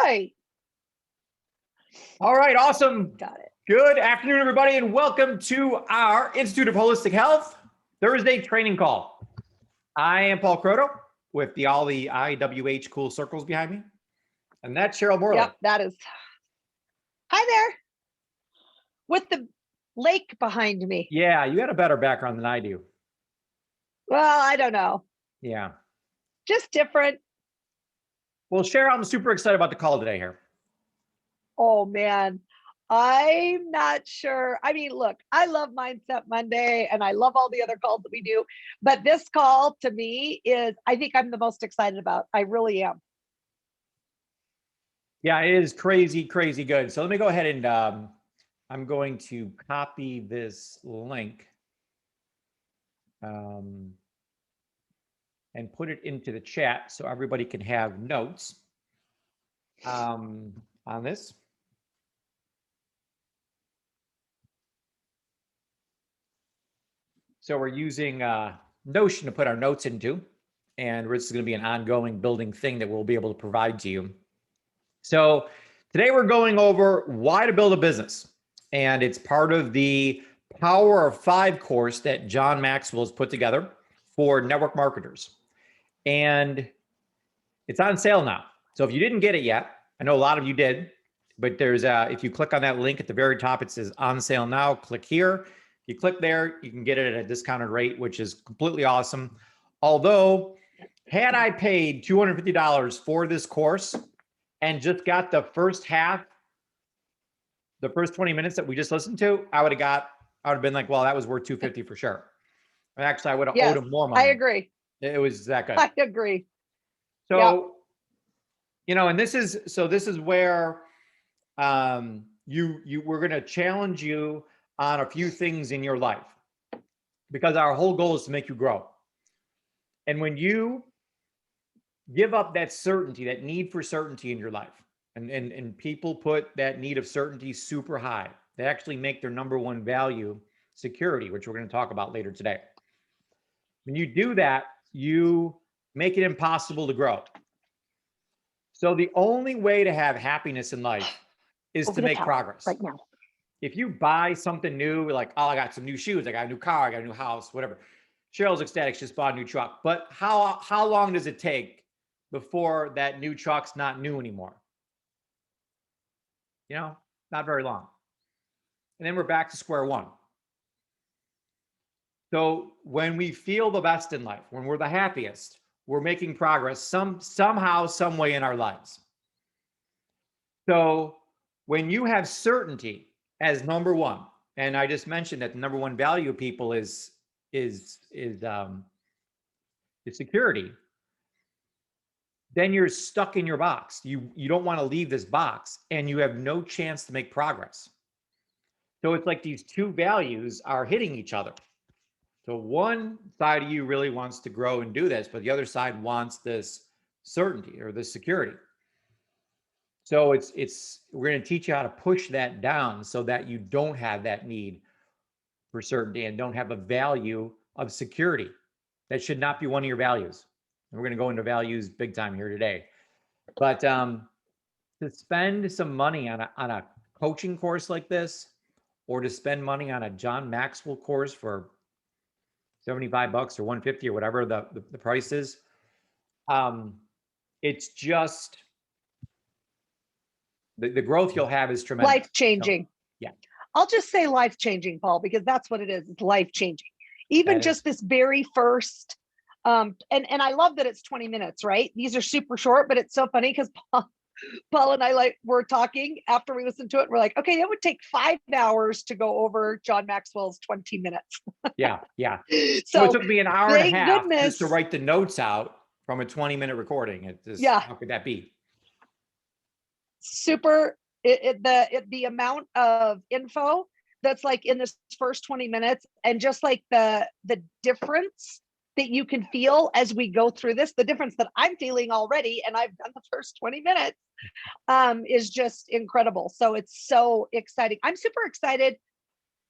right. All right, awesome. Got it. Good afternoon, everybody, and welcome to our Institute of Holistic Health Thursday training call. I am Paul Croto with all the IWH cool circles behind me, and that's Cheryl Morley. Yep, that is. Hi there. With the lake behind me. Yeah, you had a better background than I do. Well, I don't know. Yeah. Just different. Well, Cheryl, I'm super excited about the call today here. Oh, man. I'm not sure. I mean, look, I love Mindset Monday and I love all the other calls that we do. But this call to me is, I think I'm the most excited about. I really am. Yeah, it is crazy, crazy good. So let me go ahead and I'm going to copy this link and put it into the chat so everybody can have notes on this. So we're using Notion to put our notes into, and this is going to be an ongoing building thing that we'll be able to provide to you. So today we're going over why to build a business, and it's part of the Power of 5 course that John Maxwell has put together for network marketers. And it's on sale now. So if you didn't get it yet, I know a lot of you did, but there's if you click on that link at the very top, it says on sale now, click here. You click there, you can get it at a discounted rate, which is completely awesome. Although, had I paid $250 for this course and just got the first half, the first 20 minutes that we just listened to, I would have been like, well, that was worth $250 for sure. And actually, I would have owed him more money. I agree. It was that good. I agree. So, yep. You know, and this is where we're going to challenge you on a few things in your life, because our whole goal is to make you grow. And when you give up that certainty, that need for certainty in your life, and people put that need of certainty super high, they actually make their number one value security, which we're going to talk about later today. When you do that, you make it impossible to grow. So the only way to have happiness in life is to make progress. Right now. If you buy something new, like, oh, I got some new shoes, I got a new car, I got a new house, whatever. Cheryl's ecstatic, she just bought a new truck. But how long does it take before that new truck's not new anymore? You know, not very long. And then we're back to square one. So when we feel the best in life, when we're the happiest, we're making progress somehow, some way in our lives. So when you have certainty as number one, and I just mentioned that the number one value of people is security, then you're stuck in your box. You don't want to leave this box, and you have no chance to make progress. So it's like these two values are hitting each other. So one side of you really wants to grow and do this, but the other side wants this certainty or this security. So we're going to teach you how to push that down so that you don't have that need for certainty and don't have a value of security. That should not be one of your values. And we're going to go into values big time here today. But to spend some money on a coaching course like this, or to spend money on a John Maxwell course for $75 or $150 or whatever the price is, it's just the growth you'll have is tremendous. Life-changing. So, yeah. I'll just say life-changing, Paul, because that's what it is. It's life-changing. Even just this very first, and I love that it's 20 minutes, right? These are super short, but it's so funny because Paul and I were talking after we listened to it. We're like, okay, it would take 5 hours to go over John Maxwell's 20 minutes. Yeah. So it took me an hour and a half just to write the notes out from a 20-minute recording. How could that be? Super. The amount of info that's like in this first 20 minutes, and just like the difference that you can feel as we go through this, the difference that I'm feeling already, and I've done the first 20 minutes, is just incredible. So it's so exciting. I'm super excited.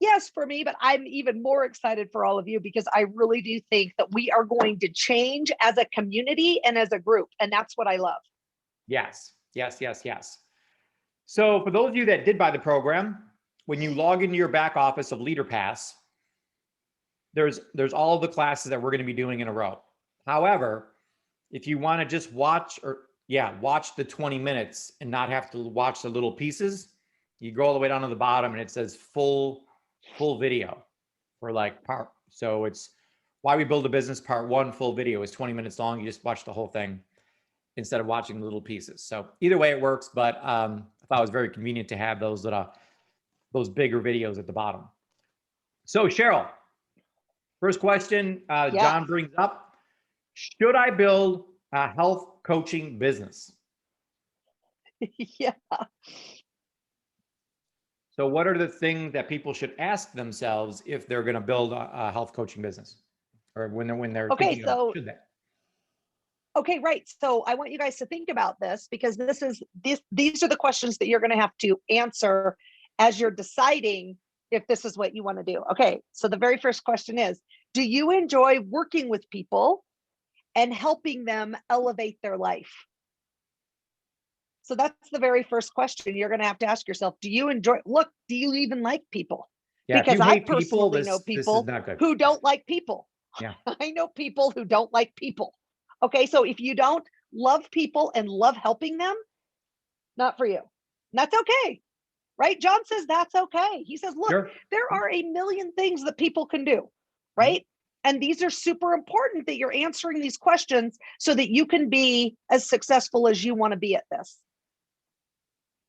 Yes, for me, but I'm even more excited for all of you, because I really do think that we are going to change as a community and as a group. And that's what I love. Yes. Yes, yes, yes. So for those of you that did buy the program, when you log into your back office of LeaderPass, there's all of the classes that we're going to be doing in a row. However, if you want to just watch the 20 minutes and not have to watch the little pieces, you go all the way down to the bottom and it says full video for like part. So it's Why We Build a Business Part 1 full video is 20 minutes long. You just watch the whole thing instead of watching the little pieces. So either way it works, but I thought it was very convenient to have those bigger videos at the bottom. So Cheryl, first question John brings up, should I build a health coaching business? Yeah. So what are the things that people should ask themselves if they're going to build a health coaching business, or when they're Okay, thinking of should they? Okay, right. So I want you guys to think about this, because these are the questions that you're going to have to answer as you're deciding if this is what you want to do. Okay, so the very first question is, do you enjoy working with people and helping them elevate their life? So that's the very first question you're going to have to ask yourself. Do you even like people? Yeah, Because I personally know this is people not good. who don't like people. Yeah. I know people who don't like people. Okay, so if you don't love people and love helping them, not for you. That's okay, right? John says that's okay. He says, look, Sure. there are a million things that people can do, right? And these are super important that you're answering these questions so that you can be as successful as you want to be at this.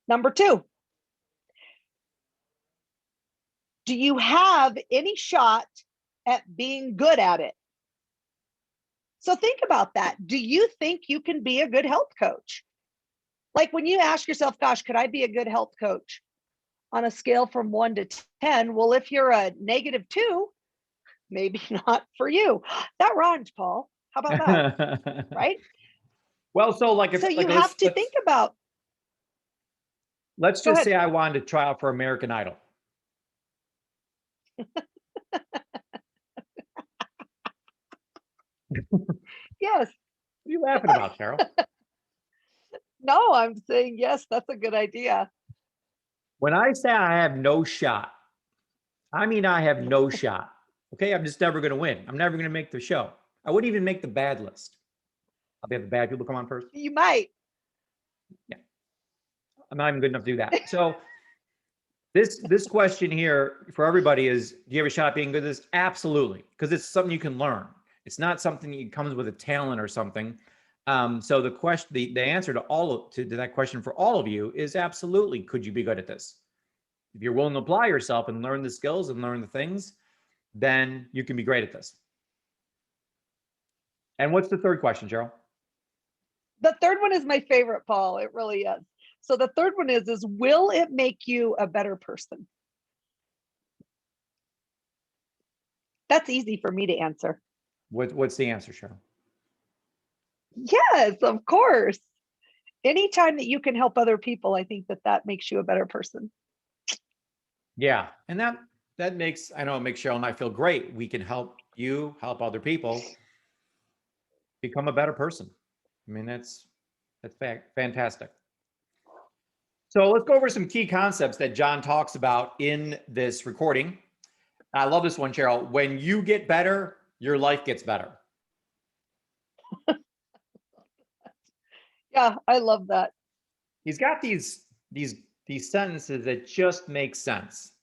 Number 2, do you have any shot at being good at it? So think about that. Do you think you can be a good health coach? Like when you ask yourself, gosh, could I be a good health coach on a scale from 1 to 10? Well, if you're a -2, maybe not for you. That rhymed, Paul. How about that? Right? Well, so you have to think about. Let's just say I wanted to try out for American Idol. Yes. What are you laughing about, Carol? No, I'm saying yes, that's a good idea. When I say I have no shot, I mean I have no shot. Okay, I'm just never going to win. I'm never going to make the show. I wouldn't even make the bad list. I'll have the bad people come on first. You might. Yeah, I'm not even good enough to do that. So this question here for everybody is: do you have a shot at being good at this? Absolutely, because it's something you can learn. It's not something that comes with a talent or something. So the question, the answer to that question for all of you is absolutely. Could you be good at this? If you're willing to apply yourself and learn the skills and learn the things, then you can be great at this. And what's the third question, Cheryl? The third one is my favorite, Paul. It really is. So the third one is will it make you a better person? That's easy for me to answer. What's the answer, Cheryl? Yes, of course. Anytime that you can help other people, I think that makes you a better person. Yeah, and that makes, I know it makes Cheryl and I feel great. We can help you help other people become a better person. I mean, that's fantastic. So let's go over some key concepts that John talks about in this recording. I love this one, Cheryl. When you get better, your life gets better. Yeah, I love that. He's got these sentences that just make sense.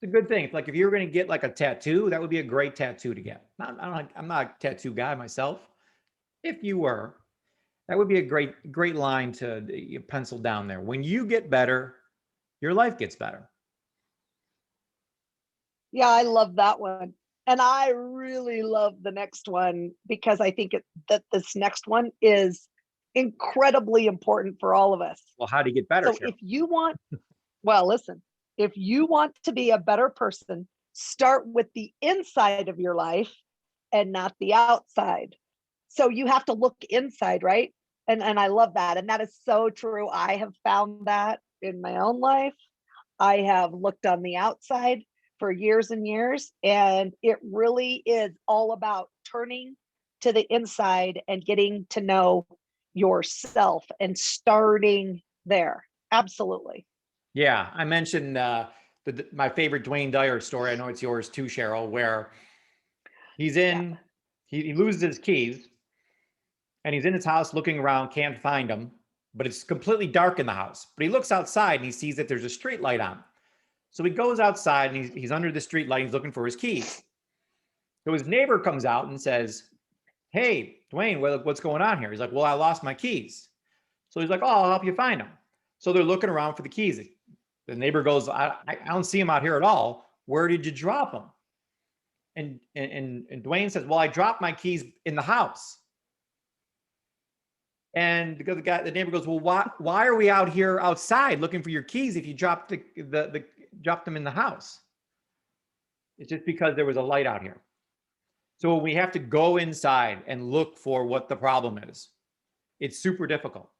It's a good thing. It's like if you were going to get like a tattoo, that would be a great tattoo to get. I'm not a tattoo guy myself. If you were, that would be a great line to pencil down there. When you get better, your life gets better. Yeah, I love that one. And I really love the next one because I think that this next one is incredibly important for all of us. Well, how do you get better, So Cheryl? listen, if you want to be a better person, start with the inside of your life and not the outside. So you have to look inside, right? And I love that. And that is so true. I have found that in my own life. I have looked on the outside for years and years, and it really is all about turning to the inside and getting to know yourself and starting there. Absolutely. Yeah, I mentioned my favorite Dwayne Dyer story. I know it's yours too, Cheryl, where he's in, he loses his keys and he's in his house looking around, can't find them, but it's completely dark in the house. But he looks outside and he sees that there's a street light on. So he goes outside and he's under the street light. He's looking for his keys. So his neighbor comes out and says, "Hey, Dwayne, what's going on here?" He's like, "Well, I lost my keys." So he's like, "Oh, I'll help you find them." So they're looking around for the keys. The neighbor goes, I don't see them out here at all. Where did you drop them? And Dwayne says, "Well, I dropped my keys in the house." And the neighbor goes, "Well, why are we out here outside looking for your keys if you dropped dropped them in the house?" It's just because there was a light out here. So we have to go inside and look for what the problem is. It's super difficult.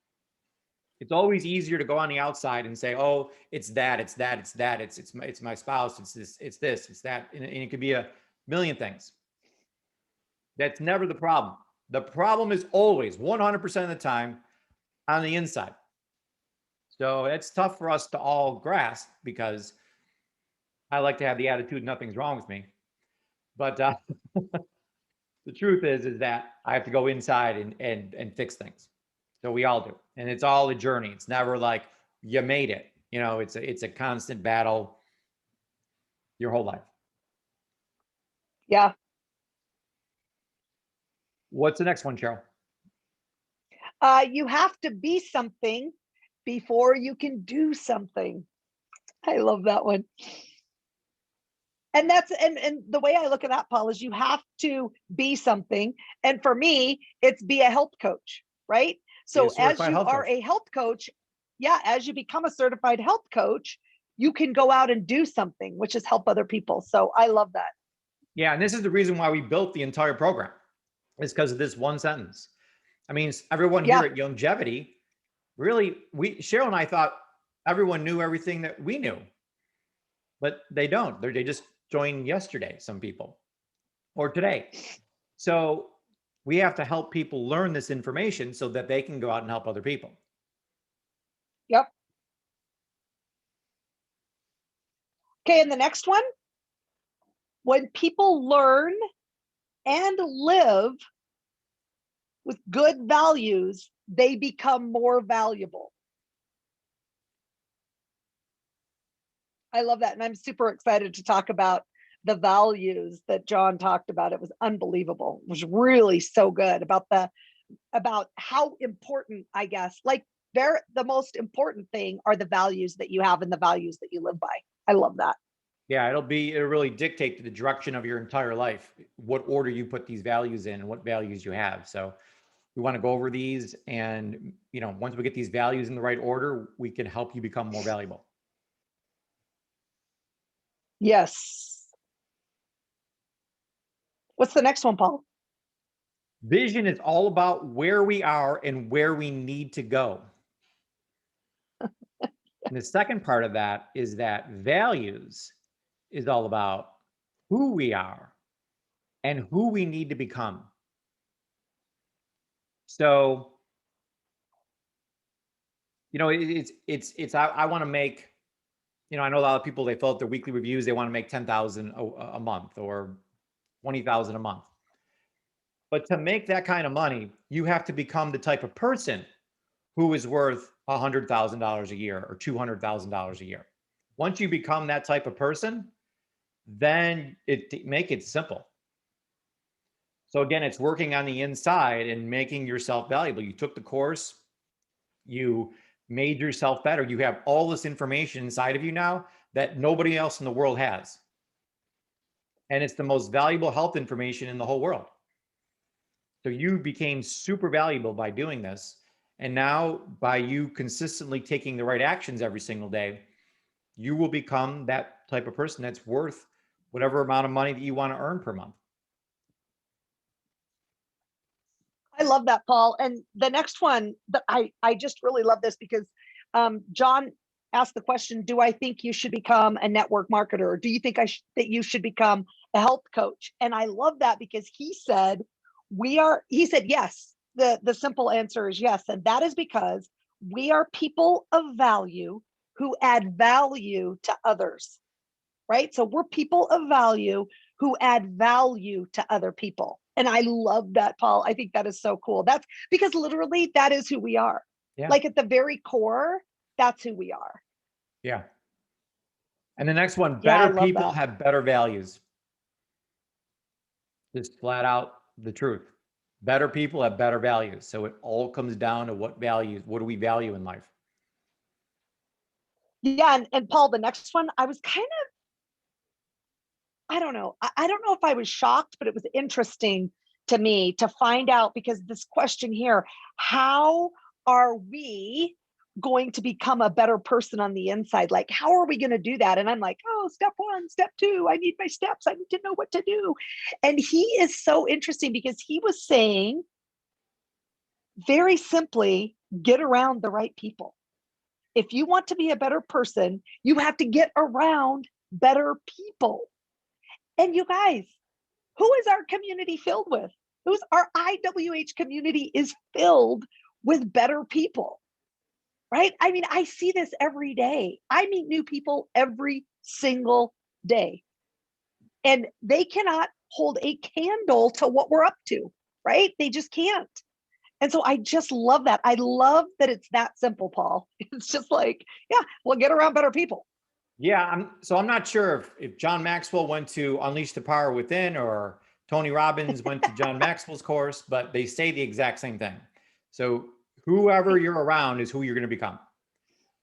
It's always easier to go on the outside and say, "Oh, it's that, it's that, it's that, it's my spouse, it's this, it's that," and it could be a million things. That's never the problem. The problem is always 100% of the time on the inside. So it's tough for us to all grasp because I like to have the attitude nothing's wrong with me. But the truth is that I have to go inside and fix things. So we all do. And it's all a journey. It's never like you made it. You know, it's a constant battle your whole life. Yeah. What's the next one, Cheryl? You have to be something before you can do something. I love that one. And that's and the way I look at that, Paul, is you have to be something. And for me, it's be a health coach, right? So as you are a health coach, yeah, as you become a certified health coach, you can go out and do something, which is help other people. So I love that. Yeah, and this is the reason why we built the entire program. It's because of this one sentence. I mean, everyone here at Longevity, really, Cheryl and I thought everyone knew everything that we knew, but they don't. They just joined yesterday, some people, or today. So we have to help people learn this information so that they can go out and help other people. Yep. Okay, and the next one, when people learn and live with good values, they become more valuable. I love that. And I'm super excited to talk about the values that John talked about. It was unbelievable. It was really so good about how important, I guess, like the most important thing are the values that you have and the values that you live by. I love that. Yeah, it'll really dictate the direction of your entire life, what order you put these values in and what values you have. So we want to go over these, and once we get these values in the right order, we can help you become more valuable. Yes. What's the next one, Paul? Vision is all about where we are and where we need to go. And the second part of that is that values is all about who we are and who we need to become. So, I want to make, I know a lot of people, they fill out their weekly reviews, they want to make 10,000 a month or 20,000 a month. But to make that kind of money, you have to become the type of person who is worth $100,000 a year or $200,000 a year. Once you become that type of person, then make it simple. So again, it's working on the inside and making yourself valuable. You took the course, you made yourself better. You have all this information inside of you now that nobody else in the world has. And it's the most valuable health information in the whole world. So you became super valuable by doing this. And now by you consistently taking the right actions every single day, you will become that type of person that's worth whatever amount of money that you want to earn per month. I love that, Paul. And the next one that I just really love this because John asked the question, do I think you should become a network marketer? Or do you think that you should become a health coach? And I love that because he said, yes, the simple answer is yes. And that is because we are people of value who add value to others, right? So we're people of value who add value to other people. And I love that, Paul. I think that is so cool. That's because literally that is who we are. Yeah. Like at the very core, that's who we are. Yeah. And the next one, Yeah, I better love people that. have better values. Just flat out the truth. Better people have better values. So it all comes down to what values, what do we value in life? Yeah. And Paul, the next one, I was kind of, I don't know. I don't know if I was shocked, but it was interesting to me to find out, because this question here, how are we going to become a better person on the inside? Like, how are we going to do that? And I'm like, oh, step one, step two, I need my steps. I need to know what to do. And he is so interesting because he was saying very simply, get around the right people. If you want to be a better person, you have to get around better people. And you guys, who is our community filled with? Who's our IWH community is filled with better people, right? I mean, I see this every day. I meet new people every single day, and they cannot hold a candle to what we're up to, right? They just can't. And so I just love that. I love that it's that simple, Paul. It's just like, yeah, well, get around better people. Yeah, I'm not sure if John Maxwell went to Unleash the Power Within or Tony Robbins went to John Maxwell's course, but they say the exact same thing. So whoever you're around is who you're going to become.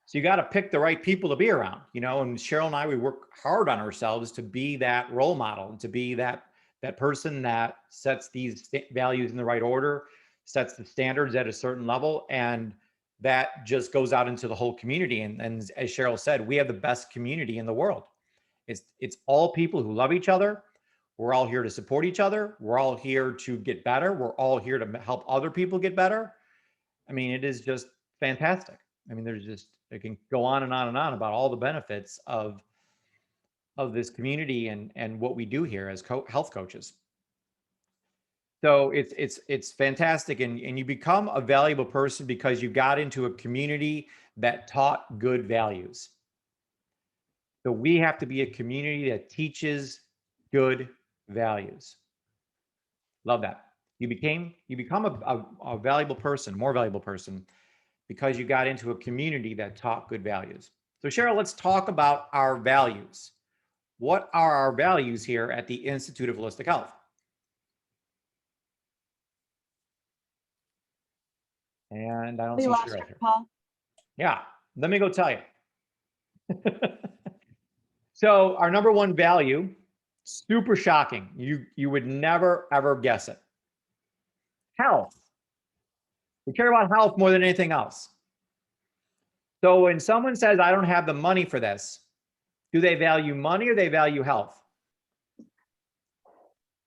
So you got to pick the right people to be around, you know, and Cheryl and I, we work hard on ourselves to be that role model and to be that person that sets these values in the right order, sets the standards at a certain level, and that just goes out into the whole community. And as Cheryl said, we have the best community in the world. It's all people who love each other. We're all here to support each other. We're all here to get better. We're all here to help other people get better. I mean, it is just fantastic. I mean, it can go on and on and on about all the benefits of this community and what we do here as health coaches. So it's fantastic, and you become a valuable person because you got into a community that taught good values. So we have to be a community that teaches good values. Love that. You become a valuable person, more valuable person, because you got into a community that taught good values. So Cheryl, let's talk about our values. What are our values here at the Institute of Holistic Health? And I don't see Cheryl here. Paul. Yeah, let me go tell you. So our number one value, super shocking. You would never, ever guess it. Health. We care about health more than anything else. So when someone says, I don't have the money for this, do they value money or they value health?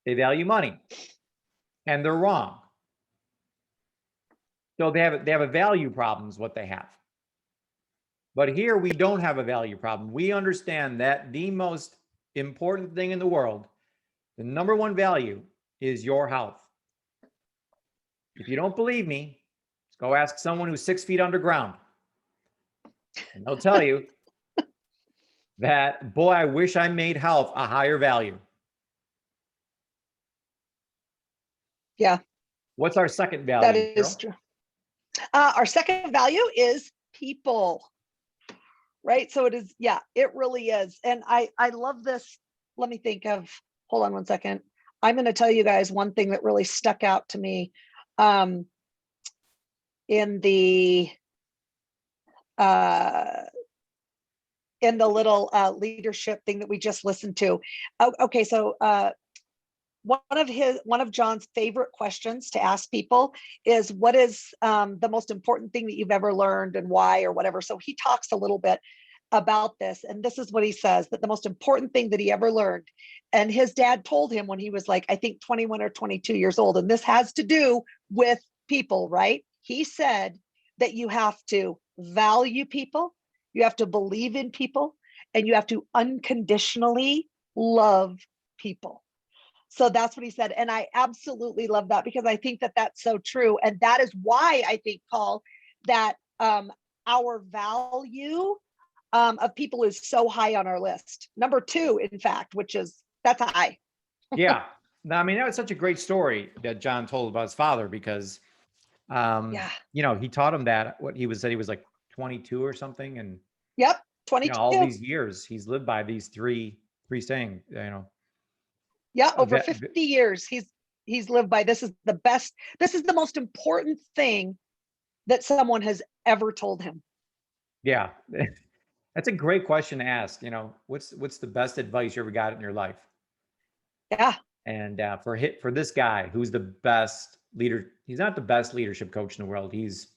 They value money, and they're wrong. So they have a value problem is what they have. But here we don't have a value problem. We understand that the most important thing in the world, the number one value, is your health. If you don't believe me, let's go ask someone who's 6 feet underground. And they'll tell you that, boy, I wish I made health a higher value. Yeah. What's our second value? That is Cheryl? true. Our second value is people, right? So it is, yeah, it really is. And I love this. Let me think of, hold on one second. I'm going to tell you guys one thing that really stuck out to me in the little leadership thing that we just listened to. Okay, so one of John's favorite questions to ask people is, what is the most important thing that you've ever learned and why, or whatever. So he talks a little bit about this, and this is what he says, that the most important thing that he ever learned, and his dad told him when he was like, I think 21 or 22 years old, and this has to do with people, right? He said that you have to value people, you have to believe in people, and you have to unconditionally love people. So that's what he said. And I absolutely love that, because I think that that's so true. And that is why I think, Paul, that our value of people is so high on our list. Number 2, in fact, that's high. Yeah. No, I mean, that was such a great story that John told about his father, because, Yeah. he taught him that said he was like 22 or something. And, Yep. 22. all these years he's lived by these three saying, Yeah. Over ve- 50 years, he's lived by, this is the best. This is the most important thing that someone has ever told him. yeah. That's a great question to ask. What's the best advice you ever got in your life? Yeah. And for this guy, who's the best leader, he's not the best leadership coach in the world. He's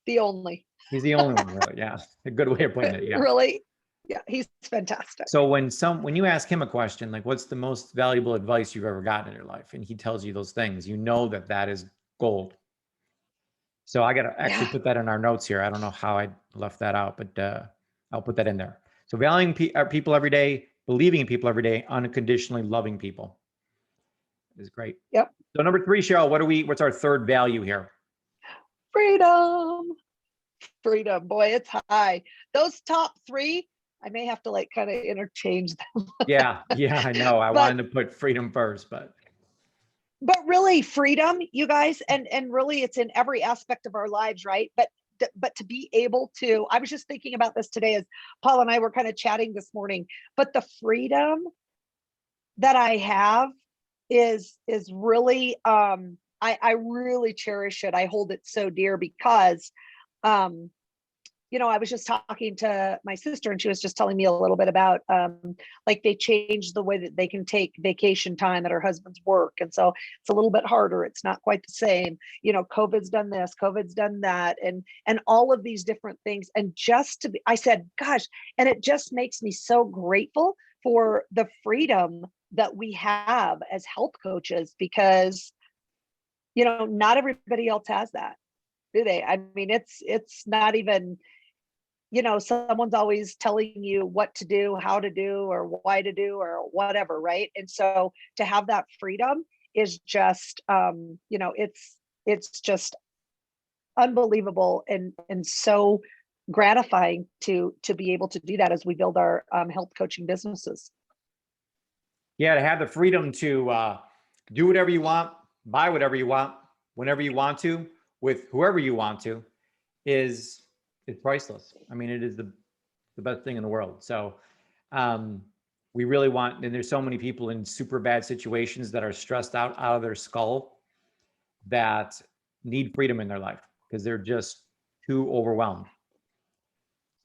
The only. the only one, really. Yeah, a good way of putting it. Yeah. Really. Yeah. He's fantastic. So when you ask him a question like, "What's the most valuable advice you've ever gotten in your life?" and he tells you those things, that is gold. So I got to actually put that in our notes here. I don't know how I left that out, but I'll put that in there. So valuing people every day, believing in people every day, unconditionally loving people is great. Yep. So number 3, Cheryl, what's our third value here? Freedom. Boy, it's high. Those top 3, I may have to like kind of interchange them. Yeah, I know. I wanted to put freedom first, but really freedom, you guys, and really it's in every aspect of our lives, right? But to be able to, I was just thinking about this today as Paul and I were kind of chatting this morning, but the freedom that I have is really, I really cherish it. I hold it so dear because, I was just talking to my sister and she was just telling me a little bit about, like they changed the way that they can take vacation time at her husband's work. And so it's a little bit harder. It's not quite the same. COVID's done this, COVID's done that, and all of these different things. And just to be, I said, gosh, and it just makes me so grateful for the freedom that we have as health coaches, because, not everybody else has that, do they? I mean, it's not even, someone's always telling you what to do, how to do, or why to do, or whatever, right? And so to have that freedom is just, it's just unbelievable and so gratifying to be able to do that as we build our health coaching businesses. Yeah, to have the freedom to do whatever you want, buy whatever you want, whenever you want to, with whoever you want to, is priceless. I mean, it is the best thing in the world. So we really want, and there's so many people in super bad situations that are stressed out of their skull that need freedom in their life because they're just too overwhelmed.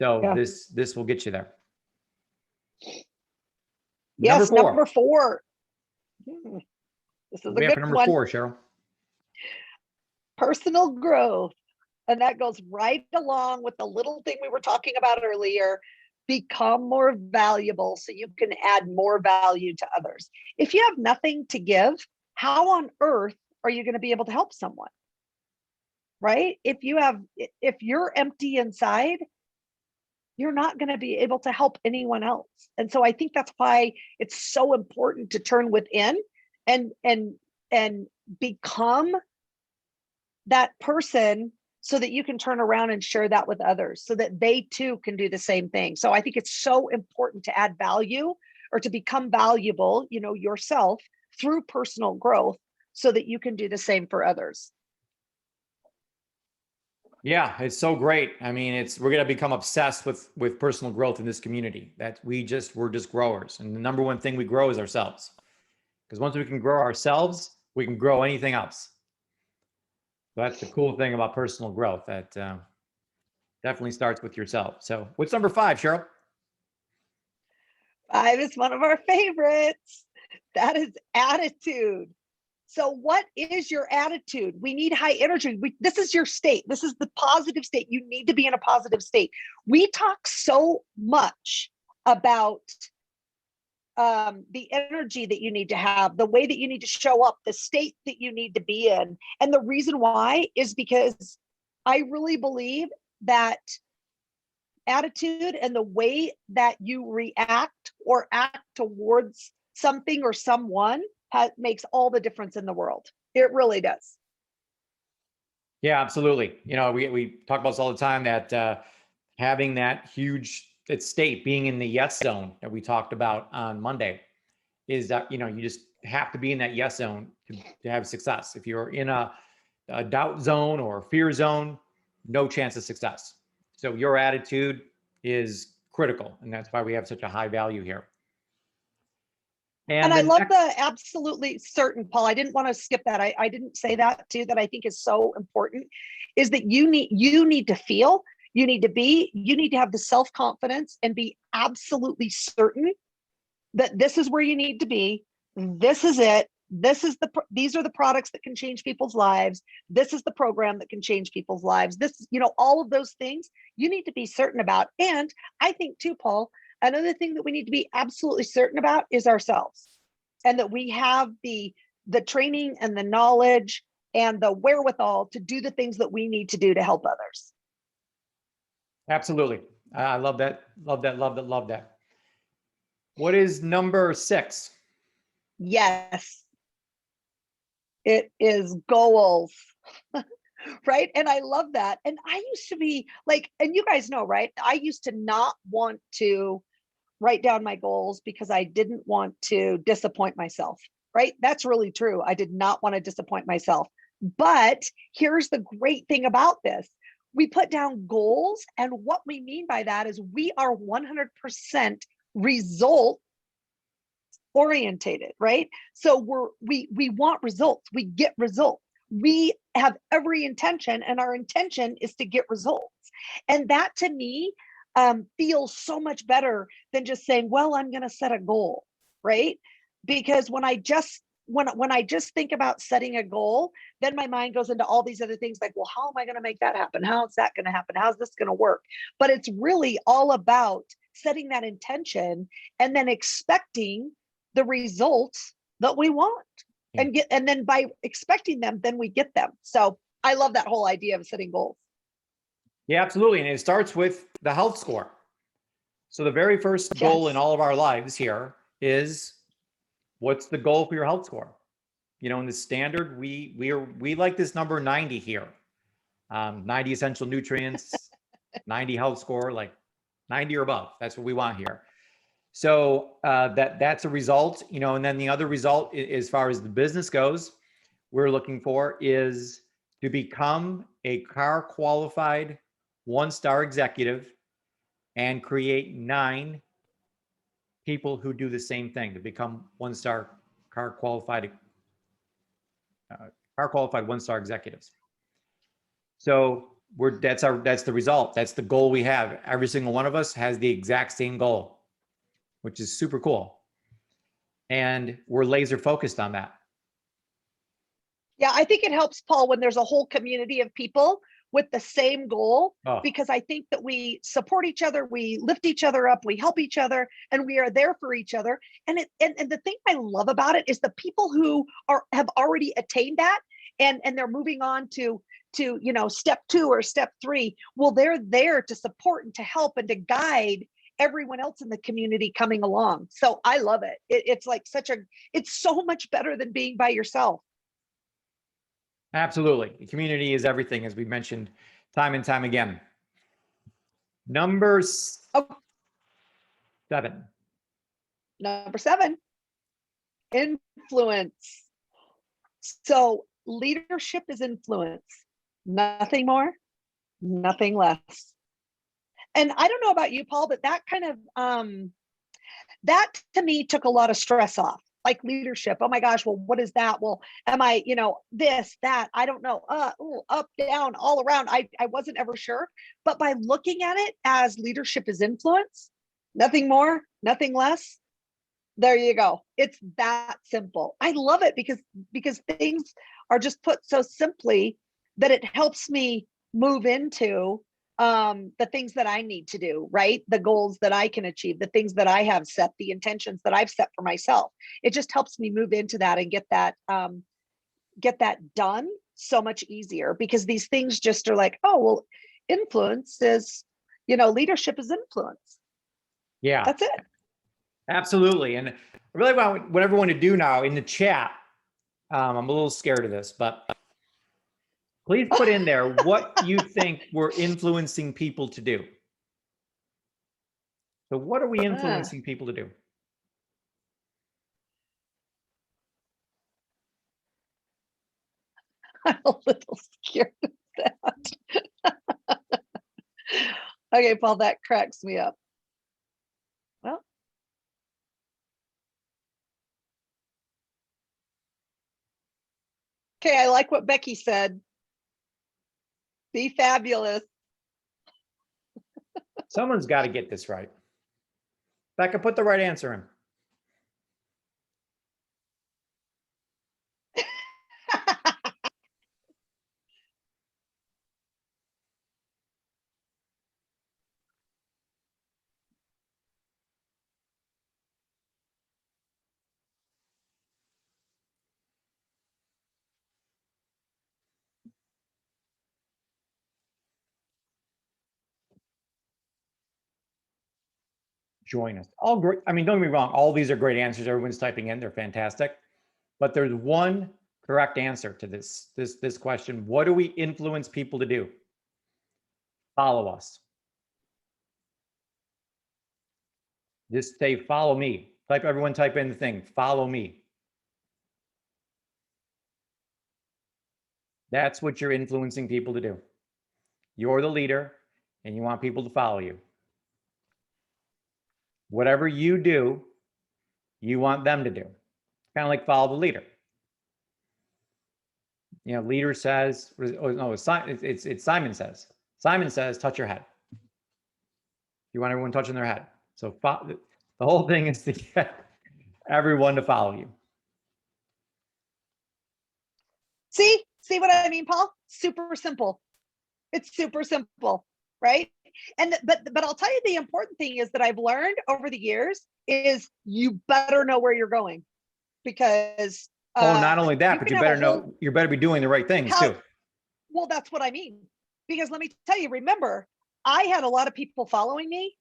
So this will get you there. Yes, number 4. This is a good number one. 4, Cheryl. Personal growth. And that goes right along with the little thing we were talking about earlier. Become more valuable so you can add more value to others. If you have nothing to give, how on earth are you going to be able to help someone? Right? If you're empty inside, you're not going to be able to help anyone else. And so I think that's why it's so important to turn within and become that person so that you can turn around and share that with others so that they too can do the same thing. So I think it's so important to add value or to become valuable, yourself through personal growth so that you can do the same for others. Yeah, it's so great. I mean, we're going to become obsessed with personal growth in this community. That we're just growers. And the number one thing we grow is ourselves. Because once we can grow ourselves, we can grow anything else. So that's the cool thing about personal growth. That definitely starts with yourself. So what's number 5, Cheryl? 5 is one of our favorites. That is attitude. So what is your attitude? We need high energy. This is your state. This is the positive state. You need to be in a positive state. We talk so much about the energy that you need to have, the way that you need to show up, the state that you need to be in. And the reason why is because I really believe that attitude and the way that you react or act towards something or someone makes all the difference in the world. It really does. Yeah, absolutely. You know, we talk about this all the time, that having that huge state, being in the yes zone that we talked about on Monday, is that, you know, you just have to be in that yes zone to have success. If you're in a doubt zone or fear zone, no chance of success. So your attitude is critical, and that's why we have such a high value here. And I love the absolutely certain, Paul. I didn't want to skip that. I didn't say that too, that I think is so important, is that you need to feel, you need to have the self-confidence and be absolutely certain that this is where you need to be. This is it. These are the products that can change people's lives. This is the program that can change people's lives. This, you know, all of those things you need to be certain about. And I think too, Paul, another thing that we need to be absolutely certain about is ourselves, and that we have the training and the knowledge and the wherewithal to do the things that we need to do to help others. Absolutely. I love that. Love that. Love that. Love that. What is number 6? Yes, it is goals. Right. And I love that. And I used to be like, and you guys know, right? I used to not want to write down my goals because I didn't want to disappoint myself. Right. That's really true. I did not want to disappoint myself. But here's the great thing about this. We put down goals. And what we mean by that is we are 100% result orientated, right? So we want results. We get results. We have every intention, and our intention is to get results. And that to me feels so much better than just saying, well, I'm going to set a goal, right? Because when I just think about setting a goal, then my mind goes into all these other things like, well, how am I going to make that happen? How is that going to happen? How's this going to work? But it's really all about setting that intention and then expecting the results that we want. Yeah. And then by expecting them, then we get them. So I love that whole idea of setting goals. Yeah, absolutely. And it starts with the health score. So the very first goal in all of our lives here is, what's the goal for your health score? You know, in the standard, we like this number 90 here. 90 essential nutrients, 90 health score, like 90 or above. That's what we want here. So that's a result, you know. And then the other result, as far as the business goes, we're looking for is to become a car qualified 1-star executive and create 9 people who do the same thing to become 1-star car qualified 1-star executives. So that's the result. That's the goal we have. Every single one of us has the exact same goal, which is super cool. And we're laser focused on that. Yeah, I think it helps, Paul, when there's a whole community of people with the same goal, because I think that we support each other, we lift each other up, we help each other, and we are there for each other. And the thing I love about it is the people who have already attained that, and they're moving on to you know, step 2 or step 3. Well, they're there to support and to help and to guide everyone else in the community coming along. So I love it. It's like it's so much better than being by yourself. Absolutely. The community is everything, as we mentioned time and time again. Number 7. Number 7, influence. So leadership is influence. Nothing more, nothing less. And I don't know about you, Paul, but that kind of, that to me took a lot of stress off. Like leadership. Oh my gosh. Well, what is that? Well, am I, you know, this, that, I don't know, up, down, all around. I wasn't ever sure, but by looking at it as leadership is influence, nothing more, nothing less. There you go. It's that simple. I love it because things are just put so simply that it helps me move into the things that I need to do, right? The goals that I can achieve, the things that I have set, the intentions that I've set for myself. It just helps me move into that and get that done so much easier, because these things just are like, oh, well, influence is, you know, leadership is influence. Yeah, that's it. Absolutely. And I really want everyone to do now in the chat. I'm a little scared of this, but please put in there what you think we're influencing people to do. So what are we influencing people to do? I'm a little scared of that. Okay, Paul, that cracks me up. Well, okay, I like what Becky said. Be fabulous. Someone's got to get this right. Becca, put the right answer in. Join us. All great. I mean, don't get me wrong. All these are great answers. Everyone's typing in. They're fantastic. But there's one correct answer to this question. What do we influence people to do? Follow us. Just say, follow me. Everyone type in the thing, follow me. That's what you're influencing people to do. You're the leader and you want people to follow you. Whatever you do, you want them to do. Kind of like follow the leader. You know, leader says, oh, no, it's Simon says. Simon says, touch your head. You want everyone touching their head. So the whole thing is to get everyone to follow you. See what I mean, Paul? Super simple. It's super simple, right? And but I'll tell you, the important thing is that I've learned over the years is you better know where you're going, because not only that, but you better know, you better be doing the right things too. Well, that's what I mean. Because let me tell you, remember, I had a lot of people following me.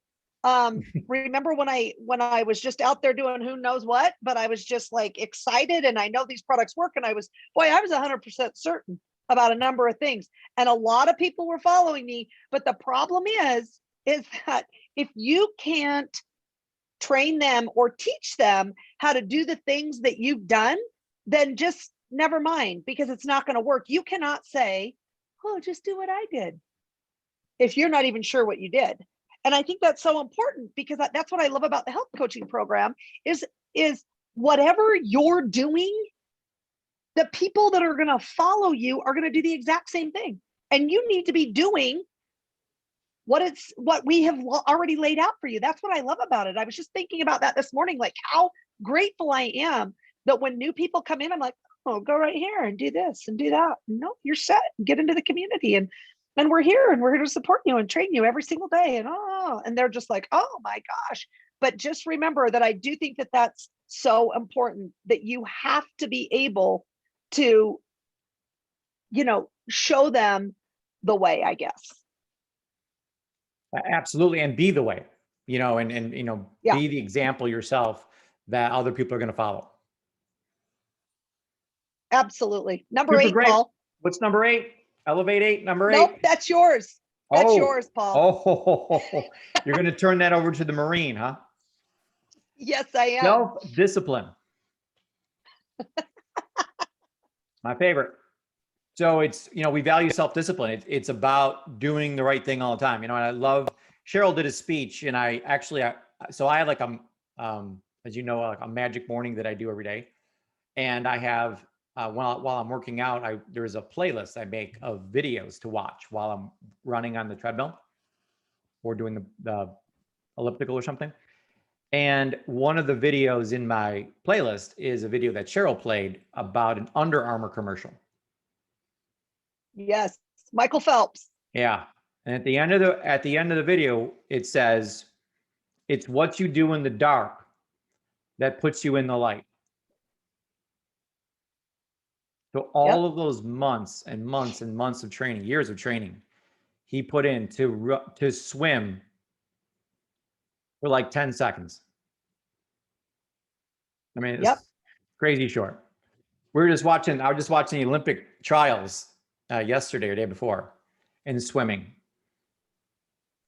Remember when I was just out there doing who knows what, but I was just like excited and I know these products work. And I was 100% certain about a number of things. And a lot of people were following me. But the problem is that if you can't train them or teach them how to do the things that you've done, then just never mind, because it's not going to work. You cannot say, oh, just do what I did, if you're not even sure what you did. And I think that's so important, because that's what I love about the health coaching program is whatever you're doing, the people that are going to follow you are going to do the exact same thing. And you need to be doing what we have already laid out for you. That's what I love about it. I was just thinking about that this morning, like how grateful I am that when new people come in, I'm like, oh, go right here and do this and do that. No, you're set. Get into the community, and we're here to support you and train you every single day. And they're just like, oh my gosh. But just remember that I do think that that's so important, that you have to be able to, show them the way, I guess. Absolutely. And be the way, and Yeah. be the example yourself that other people are going to follow. Absolutely. Number 8, great. Paul. What's number 8? Elevate 8, number 8. Nope, that's yours. That's yours, Paul. Oh, you're going to turn that over to the Marine, huh? Yes, I am. Self-discipline. My favorite. So it's, we value self-discipline. It's about doing the right thing all the time. And I love, Cheryl did a speech, and I had like as you know, like a magic morning that I do every day. And I have, while I'm working out, there's a playlist I make of videos to watch while I'm running on the treadmill or doing the elliptical or something. And one of the videos in my playlist is a video that Cheryl played about an Under Armour commercial. Yes, Michael Phelps. Yeah. And at the end of the video, it says, it's what you do in the dark that puts you in the light. So all of those months and months and months of training, years of training, he put in to swim for like 10 seconds. I mean, Yep. it's crazy short. I was just watching the Olympic trials yesterday or day before in swimming.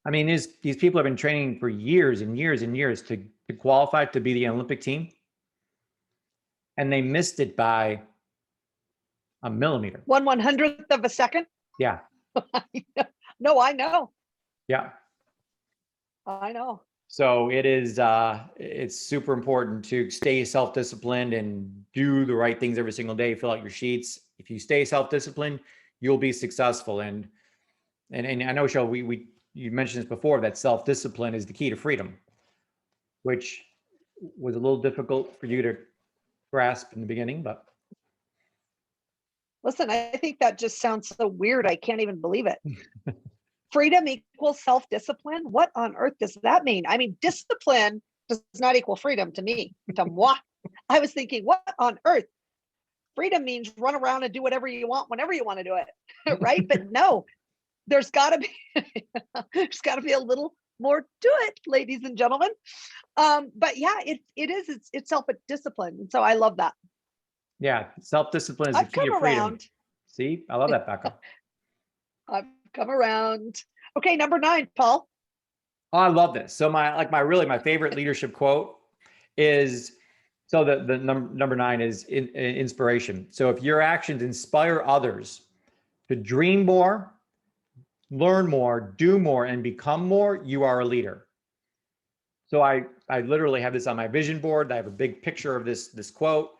I mean, these people have been training for years and years and years to qualify to be the Olympic team. And they missed it by a millimeter. 1/100th of a second. Yeah. No, I know. Yeah. I know. So it's super important to stay self-disciplined and do the right things every single day. Fill out your sheets. If you stay self-disciplined, you'll be successful. And I know, Shel, you mentioned this before, that self-discipline is the key to freedom, which was a little difficult for you to grasp in the beginning, but Listen, I think that just sounds so weird. I can't even believe it. Freedom equals self-discipline. What on earth does that mean? I mean, discipline does not equal freedom to me, to moi. I was thinking, what on earth? Freedom means run around and do whatever you want, whenever you want to do it, right? But no, there's got to be a little more to it, ladies and gentlemen. But yeah, it's self-discipline. And so I love that. yeah, self-discipline is the I've key come to freedom. around. See, I love that, Becca. I've come around. Okay, number 9, Paul. Oh, I love this. So my favorite leadership quote is, so the number 9 is inspiration. So if your actions inspire others to dream more, learn more, do more, and become more, you are a leader. So I literally have this on my vision board. I have a big picture of this quote,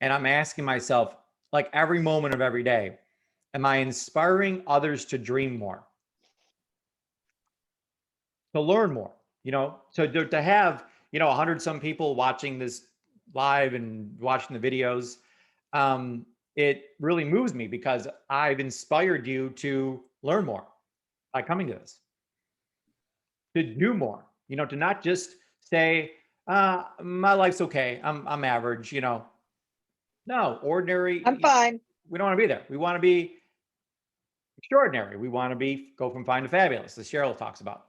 and I'm asking myself, like, every moment of every day, am I inspiring others to dream more, to learn more? So to have 100 some people watching this live and watching the videos, it really moves me because I've inspired you to learn more by coming to this, to do more, to not just say, my life's okay, I'm average, no, ordinary. I'm fine. We don't want to be there. We want to be extraordinary. We want to go from fine to fabulous, as Cheryl talks about.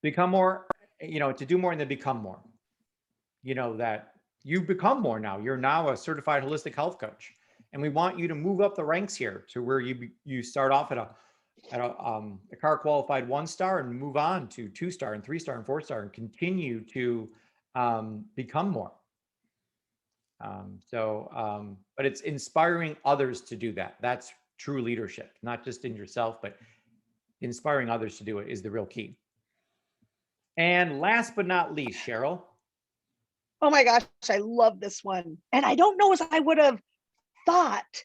Become more, to do more and then become more. That you've become more now. You're now a certified holistic health coach, and we want you to move up the ranks here to where you start off at a car qualified 1-star and move on to 2-star and 3-star and 4-star and continue to become more. But it's inspiring others to do that. That's true leadership, not just in yourself, but inspiring others to do it is the real key. And last but not least, Cheryl. Oh my gosh, I love this one. And I don't know as I would have thought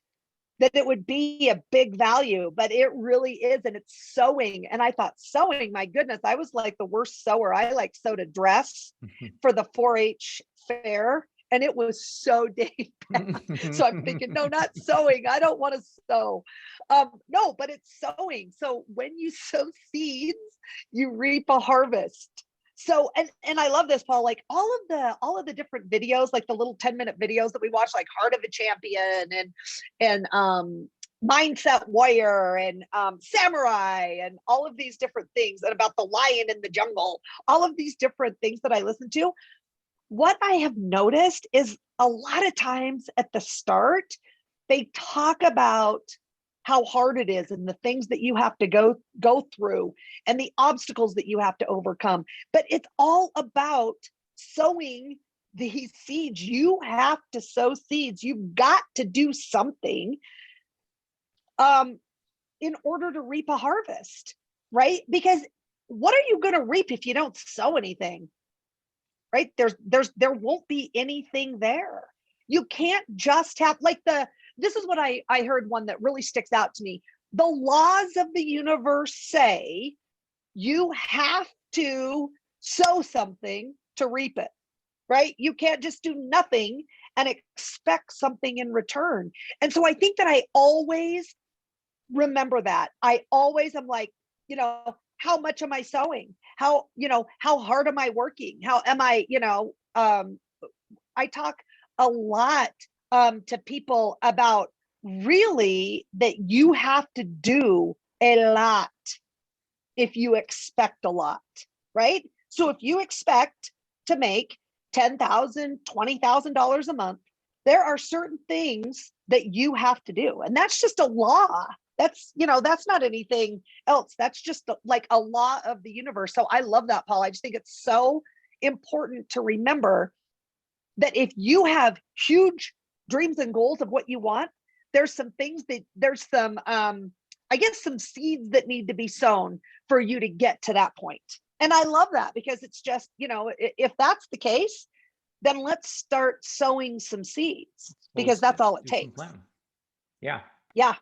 that it would be a big value, but it really is. And it's sewing. And I thought, sewing, my goodness, I was like the worst sewer. I like sewed a dress for the 4-H fair, and it was so dang bad. So I'm thinking, no, not sewing. I don't want to sew. No, but it's sewing. So when you sow seeds, you reap a harvest. So, and I love this, Paul, like all of the different videos, like the little 10-minute videos that we watch, like Heart of a Champion and Mindset Warrior and Samurai and all of these different things, and about the lion in the jungle, all of these different things that I listen to. What I have noticed is a lot of times at the start, they talk about how hard it is and the things that you have to go through and the obstacles that you have to overcome. But it's all about sowing these seeds. You have to sow seeds. You've got to do something in order to reap a harvest, right? Because what are you going to reap if you don't sow anything? Right? There won't be anything there. You can't just have this is what I heard one that really sticks out to me. The laws of the universe say you have to sow something to reap it, right? You can't just do nothing and expect something in return. And so I think that I always remember that. I always am like, how much am I sowing? How hard am I working? How am I, I talk a lot to people about really that you have to do a lot if you expect a lot, right? So if you expect to make $10,000, $20,000 a month, there are certain things that you have to do. And that's just a law. That's, that's not anything else. That's just like a law of the universe. So I love that, Paul. I just think it's so important to remember that if you have huge dreams and goals of what you want, there's some things that there's some, I guess, some seeds that need to be sown for you to get to that point. And I love that, because it's just, if that's the case, then let's start sowing some seeds, because that's all it takes. Yeah. Yeah.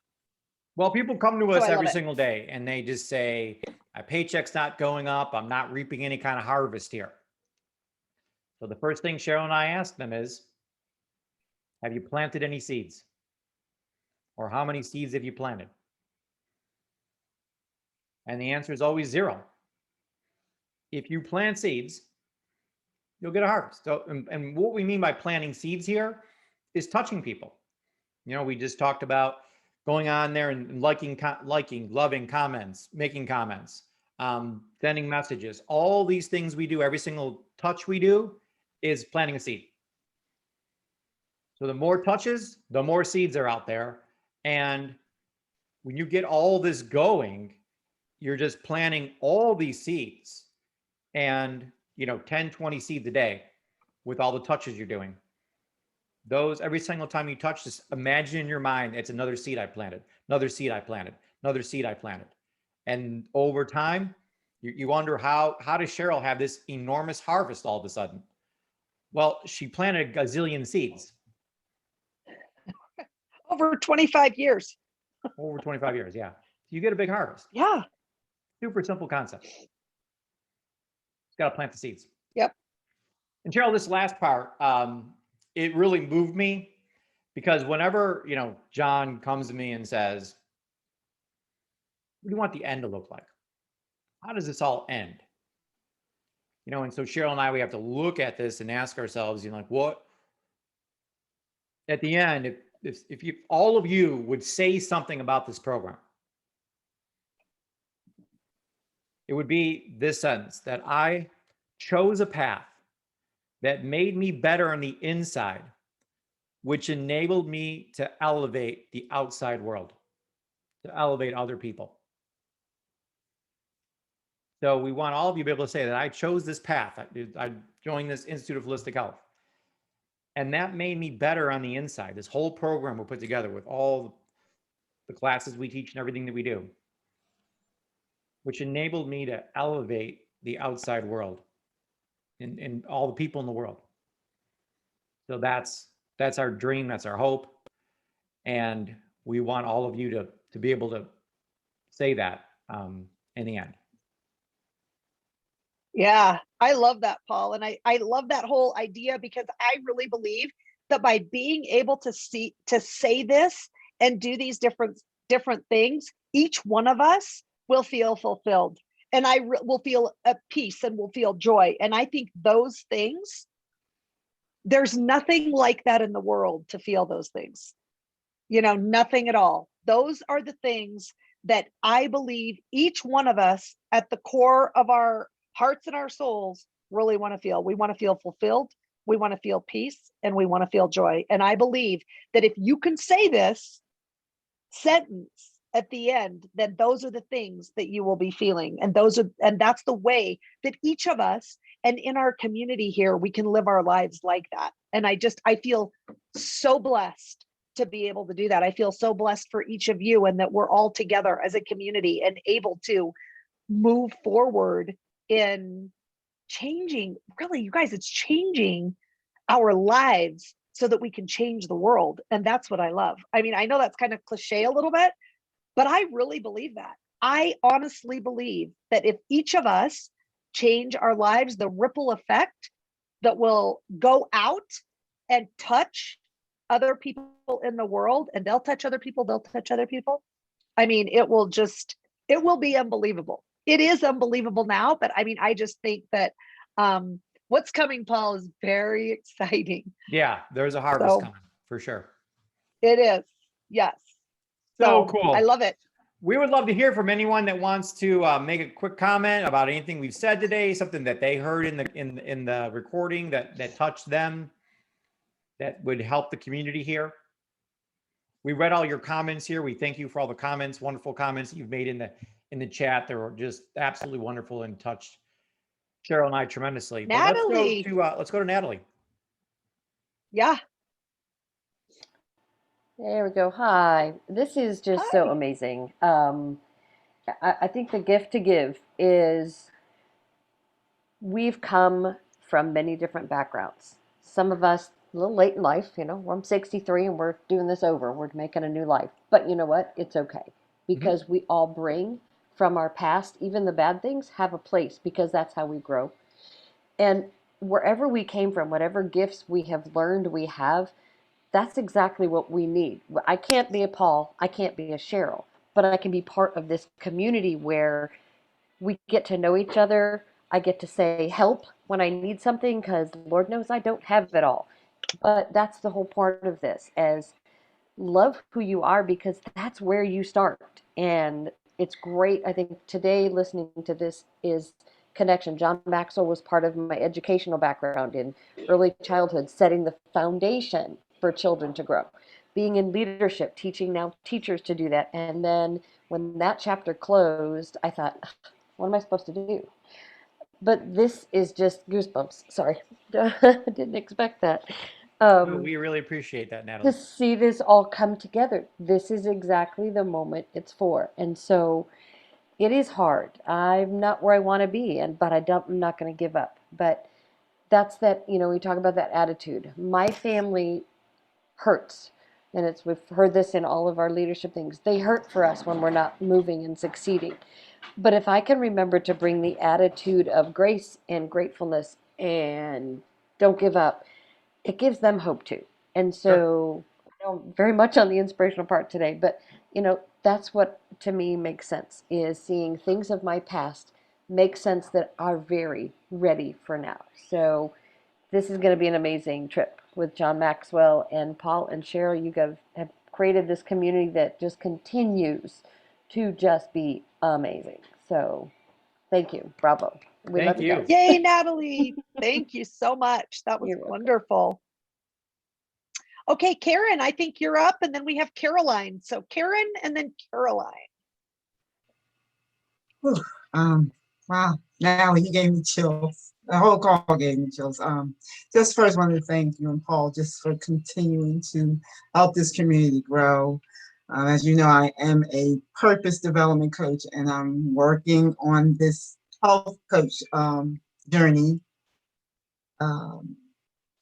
Well, people come to us So every single day and they just say, my paycheck's not going up. I'm not reaping any kind of harvest here. So the first thing Cheryl and I ask them is, have you planted any seeds? Or how many seeds have you planted? And the answer is always 0. If you plant seeds, you'll get a harvest. So, and what we mean by planting seeds here is touching people. We just talked about going on there and liking, loving comments, making comments, sending messages. All these things we do, every single touch we do is planting a seed. So the more touches, the more seeds are out there. And when you get all this going, you're just planting all these seeds, and 10, 20 seeds a day with all the touches you're doing. Those, every single time you touch, just imagine in your mind, it's another seed I planted, another seed I planted, another seed I planted. And over time, you wonder how does Cheryl have this enormous harvest all of a sudden? Well, she planted a gazillion seeds. Over 25 years. Over 25 years, yeah. You get a big harvest. Yeah. Super simple concept. Just got to plant the seeds. Yep. And Cheryl, this last part, it really moved me, because whenever, John comes to me and says, what do you want the end to look like? How does this all end? And so Cheryl and I, we have to look at this and ask ourselves, what, at the end, if you, all of you would say something about this program, it would be this sentence: that I chose a path that made me better on the inside, which enabled me to elevate the outside world, to elevate other people. So we want all of you to be able to say that I chose this path. I joined this Institute of Holistic Health, and that made me better on the inside. This whole program we put together with all the classes we teach and everything that we do, which enabled me to elevate the outside world and all the people in the world. So that's our dream. That's our hope. And we want all of you to be able to say that in the end. Yeah, I love that, Paul. And I love that whole idea, because I really believe that by being able to say this and do these different things, each one of us will feel fulfilled, and will feel at peace, and will feel joy. And I think those things, there's nothing like that in the world, to feel those things, nothing at all. Those are the things that I believe each one of us at the core of our hearts and our souls really want to feel. We want to feel fulfilled. We want to feel peace, and we want to feel joy. And I believe that if you can say this sentence at the end, then those are the things that you will be feeling. And that's the way that each of us, and in our community here, we can live our lives like that. And I feel so blessed to be able to do that. I feel so blessed for each of you, and that we're all together as a community and able to move forward in changing, really, you guys, it's changing our lives so that we can change the world. And that's what I love. I mean, I know that's kind of cliche a little bit, but I really believe that. I honestly believe that if each of us change our lives, the ripple effect that will go out and touch other people in the world, and they'll touch other people, they'll touch other people. I mean, it will be unbelievable. It is unbelievable now, but I mean, I just think that what's coming, Paul, is very exciting. Yeah, there's a harvest coming for sure. It is. Yes. So cool. I love it. We would love to hear from anyone that wants to make a quick comment about anything we've said today, something that they heard in the recording that touched them, that would help the community here. We read all your comments here. We thank you for all the comments, wonderful comments that you've made in the chat. They were just absolutely wonderful and touched Cheryl and I tremendously. But Natalie. let's go to Natalie. Yeah. There we go. Hi. This is just so amazing. I think the gift to give is we've come from many different backgrounds. Some of us a little late in life, I'm 63 and we're doing this over. We're making a new life. But you know what? It's okay because we all bring from our past, even the bad things have a place because that's how we grow. And wherever we came from, whatever gifts we have learned we have, that's exactly what we need. I can't be a Paul, I can't be a Cheryl, but I can be part of this community where we get to know each other. I get to say help when I need something because Lord knows I don't have it all. But that's the whole part of this, as love who you are because that's where you start. And it's great. I think today listening to this is connection. John Maxwell was part of my educational background in early childhood, setting the foundation for children to grow. Being in leadership, teaching now teachers to do that. And then when that chapter closed, I thought, what am I supposed to do? But this is just goosebumps. Sorry. I didn't expect that. We really appreciate that, To Natalie. see this all come together. This is exactly the moment it's for. And so it is hard. I'm not where I want to be, but I'm not going to give up. But that's that, we talk about that attitude. My family hurts. And we've heard this in all of our leadership things. They hurt for us when we're not moving and succeeding. But if I can remember to bring the attitude of grace and gratefulness and don't give up, it gives them hope too. And so, very much on the inspirational part today, but that's what to me makes sense is seeing things of my past make sense that are very ready for now. So this is going to be an amazing trip with John Maxwell and Paul and Cheryl. You guys have created this community that just continues to just be amazing. So thank you. Bravo. We Thank love you you. guys. Yay, Natalie. Thank you so much. That was You're welcome. wonderful. Okay, Karen, I think you're up, and then we have Caroline. So Karen and then Caroline. Whew, wow, now you gave me chills. The whole call gave me chills. Just first wanted to thank you and Paul just for continuing to help this community grow. As you know, I am a purpose development coach, and I'm working on this health coach journey.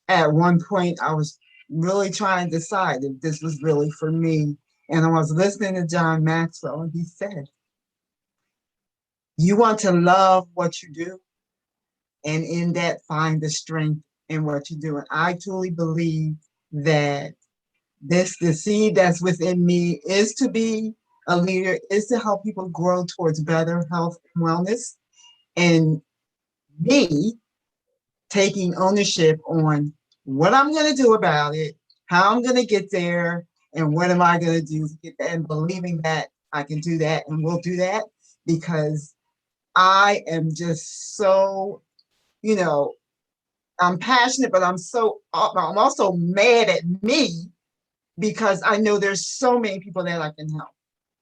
At one point, I was really trying to decide if this was really for me. And I was listening to John Maxwell, and he said, you want to love what you do, and in that find the strength in what you do. And I truly believe that the seed that's within me is to be a leader, is to help people grow towards better health and wellness. And me taking ownership on what I'm going to do about it, how I'm going to get there, and what am I going to do to get there, and believing that I can do that and will do that, because I am just so, I'm passionate, but I'm also mad at me because I know there's so many people that I can help.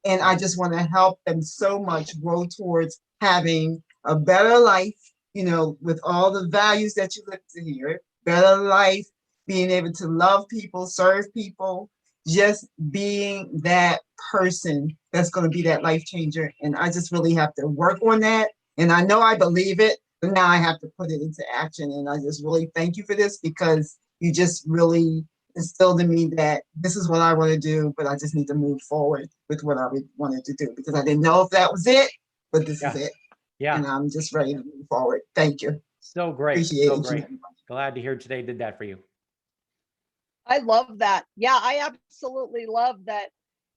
And I just want to help them so much grow towards having a better life, with all the values that you live to here, better life, being able to love people, serve people, just being that person that's going to be that life changer. And I just really have to work on that. And I know I believe it, but now I have to put it into action. And I just really thank you for this, because you just really instilled in me that this is what I want to do, but I just need to move forward with what I wanted to do, because I didn't know if that was it, but this is it. Yeah. And I'm just ready to move forward. Thank you. So great. Appreciate So you, great. everybody. Glad to hear today did that for you. I love that. Yeah, I absolutely love that.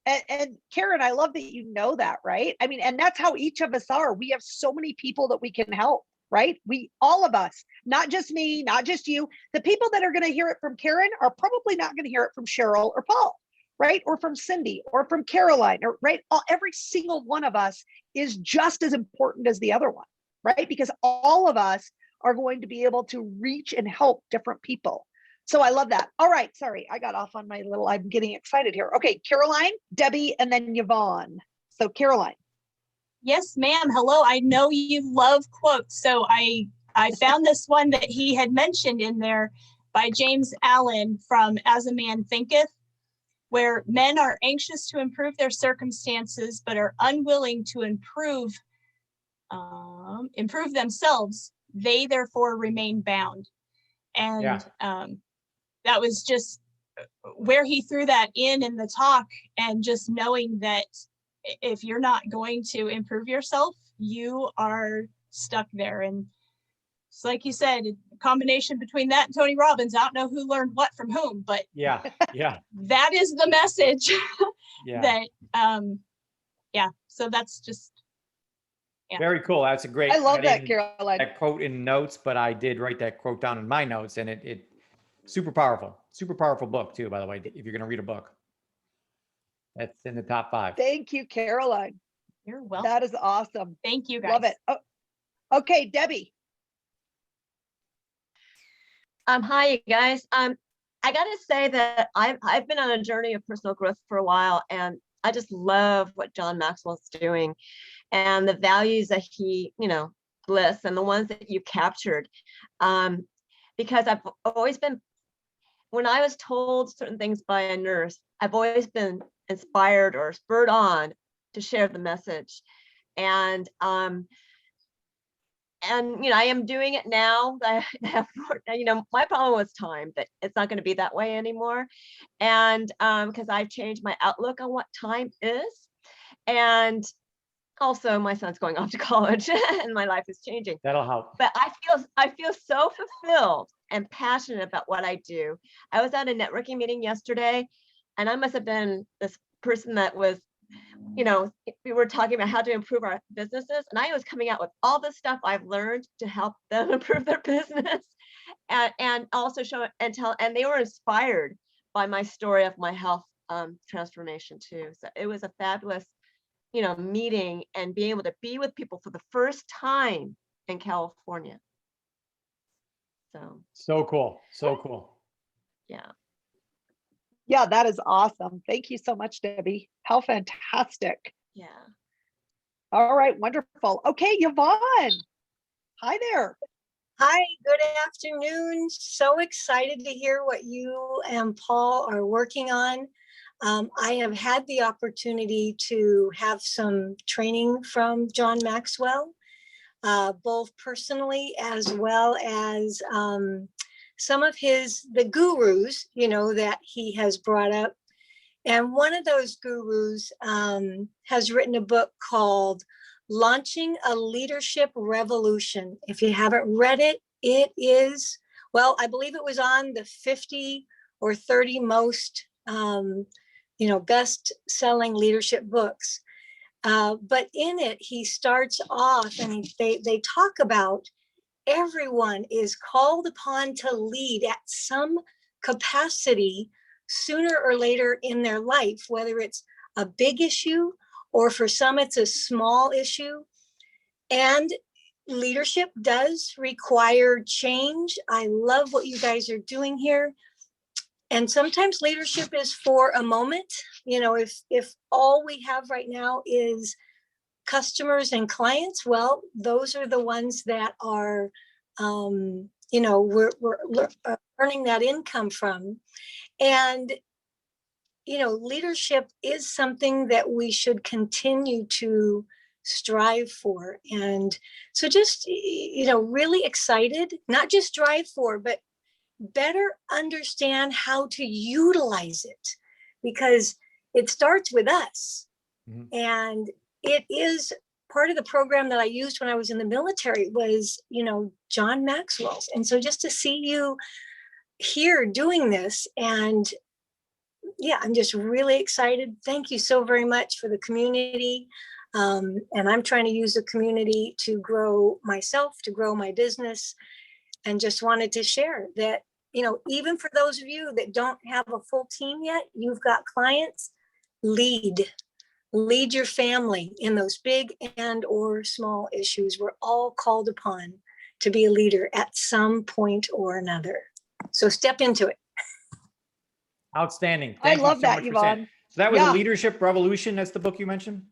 And Karen, I love that you know that, right? I mean, and that's how each of us are. We have so many people that we can help, right? All of us, not just me, not just you. The people that are going to hear it from Karen are probably not going to hear it from Cheryl or Paul, right? Or from Cindy or from Caroline, or right? Every single one of us is just as important as the other one, right? Because all of us are going to be able to reach and help different people. So I love that. All right, sorry, I got off on my little, I'm getting excited here. Okay, Caroline, Debbie, and then Yvonne. So Caroline. Yes, ma'am. Hello. I know you love quotes. So I found this one that he had mentioned in there by James Allen from As a Man Thinketh, where men are anxious to improve their circumstances, but are unwilling to improve themselves. They therefore remain bound. And that was just where he threw that in the talk, and just knowing that if you're not going to improve yourself, you are stuck there. And it's like you said, a combination between that and Tony Robbins. I don't know who learned what from whom, but yeah, that is the message. yeah. That so that's just very cool. That's a great. I love that, Caroline. That quote in notes, but I did write that quote down in my notes, and it super powerful book too, by the way, if you're going to read a book. That's in the top 5. Thank you, Caroline. You're welcome. That is awesome. Thank you, guys. Love it. Oh, okay, Debbie. Hi, you guys. I gotta say that I've been on a journey of personal growth for a while, and I just love what John Maxwell's doing, and the values that he, lists, and the ones that you captured. Because I've always been, when I was told certain things by a nurse, I've always been inspired or spurred on to share the message. And I am doing it now. I have, my problem was time, that it's not going to be that way anymore. And because I've changed my outlook on what time is. And also my son's going off to college and my life is changing. That'll help. But I feel so fulfilled and passionate about what I do. I was at a networking meeting yesterday, and I must have been this person that was, we were talking about how to improve our businesses, and I was coming out with all the stuff I've learned to help them improve their business, and also show and tell, and they were inspired by my story of my health transformation too. So it was a fabulous, meeting, and being able to be with people for the first time in California. So cool. Yeah. Yeah, that is awesome. Thank you so much, Debbie. How fantastic. Yeah. All right, wonderful. Okay, Yvonne. Hi there. Hi, good afternoon. So excited to hear what you and Paul are working on. I have had the opportunity to have some training from John Maxwell, both personally as well as some of the gurus, that he has brought up. And one of those gurus has written a book called Launching a Leadership Revolution. If you haven't read it, it is, well, I believe it was on the 50 or 30 most, best-selling leadership books. But in it, he starts off and they talk about everyone is called upon to lead at some capacity sooner or later in their life, whether it's a big issue or for some it's a small issue. And leadership does require change. I love what you guys are doing here. And sometimes leadership is for a moment. If all we have right now is customers and clients, well, those are the ones that are, we're earning that income from. And, leadership is something that we should continue to strive for. And so just, really excited, not just strive for, but better understand how to utilize it, because it starts with us. Mm-hmm. And it is part of the program that I used when I was in the military was, John Maxwell's. And so just to see you here doing this, and yeah, I'm just really excited. Thank you so very much for the community. And I'm trying to use the community to grow myself, to grow my business, and just wanted to share that even for those of you that don't have a full team yet, you've got clients, lead your family in those big and or small issues. We're all called upon to be a leader at some point or another. So step into it. Outstanding. I Thank you love so that, much for saying. Yvonne. So that was Yeah. a leadership revolution. That's the book you mentioned.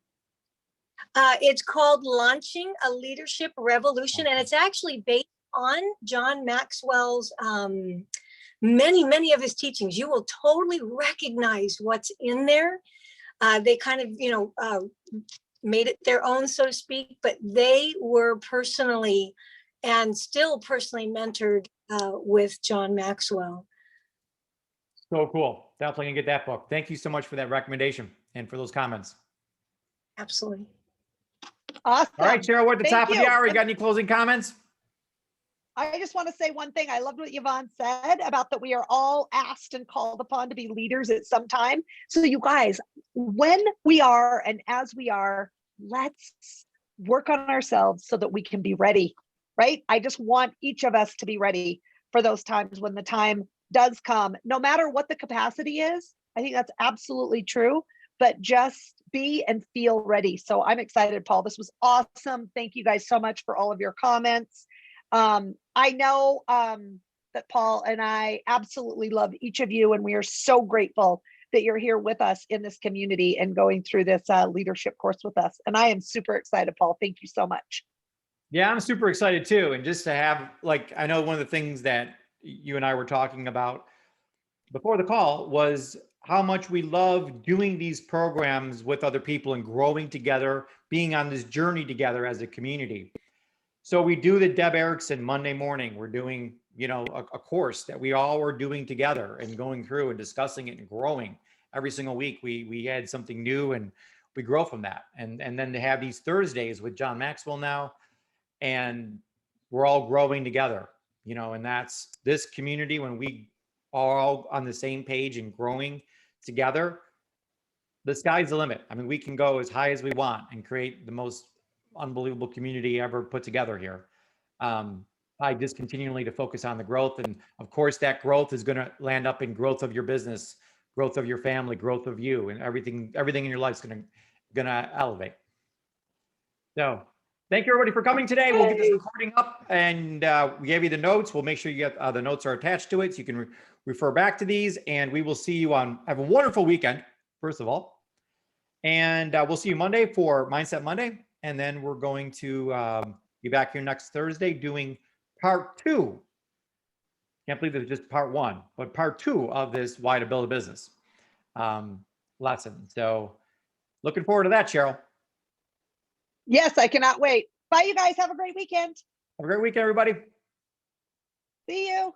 It's called Launching a Leadership Revolution, and it's actually based on John Maxwell's many of his teachings. You will totally recognize what's in there. They kind of, made it their own, so to speak, but they were personally and still personally mentored with John Maxwell. So cool. Definitely gonna get that book. Thank you so much for that recommendation and for those comments. Absolutely. Awesome. All right, Cheryl, we're at the Thank top of the you. hour. You got any closing comments? I just want to say one thing. I loved what Yvonne said about that we are all asked and called upon to be leaders at some time. So you guys, when we are and as we are, let's work on ourselves so that we can be ready, right? I just want each of us to be ready for those times when the time does come, no matter what the capacity is. I think that's absolutely true, but just be and feel ready. So I'm excited, Paul. This was awesome. Thank you guys so much for all of your comments. I know that Paul and I absolutely love each of you, and we are so grateful that you're here with us in this community and going through this leadership course with us. And I am super excited, Paul. Thank you so much. Yeah, I'm super excited too. And just to have, I know one of the things that you and I were talking about before the call was how much we love doing these programs with other people and growing together, being on this journey together as a community. So we do the Deb Erickson Monday morning. We're doing, a course that we all are doing together and going through and discussing it and growing every single week. We add something new and we grow from that. And then to have these Thursdays with John Maxwell now, and we're all growing together, and that's this community. When we are all on the same page and growing together, the sky's the limit. I mean, we can go as high as we want and create the most unbelievable community ever put together here. I just continually to focus on the growth. And of course, that growth is going to land up in growth of your business, growth of your family, growth of you, and everything in your life is going to elevate. So thank you everybody for coming today. We'll get this recording up and we gave you the notes. We'll make sure you get the notes are attached to it so you can refer back to these, and we will see you have a wonderful weekend, first of all. And we'll see you Monday for Mindset Monday. And then we're going to be back here next Thursday doing part 2. Can't believe it was just part 1, but part 2 of this Why to Build a Business lesson. So looking forward to that, Cheryl. Yes, I cannot wait. Bye, you guys. Have a great weekend. Have a great weekend, everybody. See you.